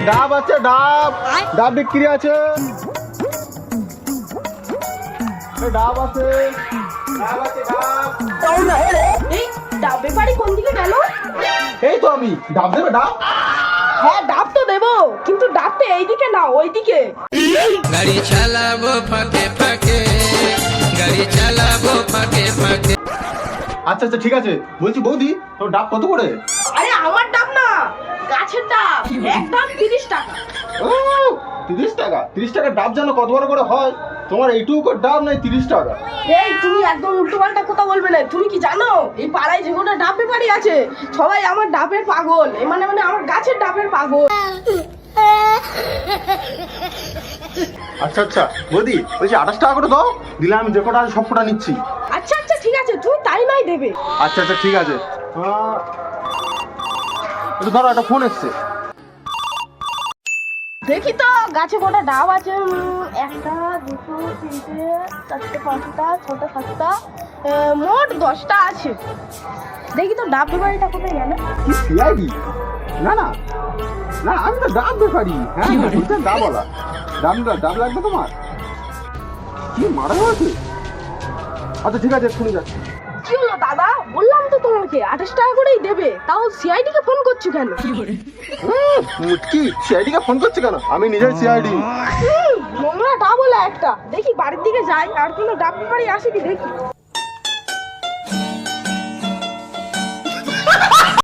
ডাব আছে, ডাব ডাব বিক্রি আছে, ডাব আছে, ডাব আছে, ডাব। এই ডাব ব্যাপারি কোন দিকে গেল? এই তো আমি। ডাব দেবে? ডাব হ্যাঁ ডাব তো দেবো, কিন্তু ডাবটা এইদিকে না ওইদিকে। গাড়ি চালাবো ফাঁকে ফাঁকে, গাড়ি চালাবো ফাঁকে ফাঁকে। আচ্ছা আচ্ছা ঠিক আছে। বলছি বৌদি, তোর ডাব কত করে? আরে আমার ডাব না, গাছের ডাব। এক ডাব 30 টাকা। ও 30 টাকা? 30 টাকার ডাব জানো কত বড় করে হয়? তোমার এইটুকু ডাব নাই 30 টাকা? এই তুমি একদম উল্টো পাল্টা কথা বলবে না। তুমি কি জানো এই পাড়ায় যে কোনো ডাব ব্যাপারি আছে সবাই আমার ডাবের পাগল। মানে আমার গাছের ডাবের পাগল। আচ্ছা আচ্ছা বৌদি, বলছি 28 টাকা করে দাও, দিলে আমি যে কটা আছে সব কটা নিচ্ছি। আচ্ছা আচ্ছা ঠিক আছে, তুমি তাই নাই দেবে। আচ্ছা আচ্ছা ঠিক আছে। একটু ধরো, একটা ফোন এসছে। দেখি তো গাছে কটা ডাব আছে। একটা, দুটো, তিনটে, চারটে, পাঁচটা, ছটা, সাতটা, মোট 10টা আছে। দেখি তো ডাব ব্যাপারিটা কোথায় গেল। কি সিআইডি? না না না, আমি তো ডাব ব্যাপারি। হ্যাঁ বুঝছেন, ডাবওয়ালা। ডাব লাগবে তোমার? কি মারা হয়েছে? আচ্ছা ঠিক আছে, এক্ষুনি যাচ্ছি। কি হলো দাদা? বললাম তো তোমাকে 28 টাকা করেই দেবে, তাও সিআইডি কে ফোন করছো কেন? মুটকি সিআইডি কে ফোন করছে কেন? আমি নিজেই সিআইডি। নোংরা ডাব হলো একটা। দেখি বাড়ির দিকে যাই, আর কোনো ডাব ব্যাপারি আসে কি দেখি।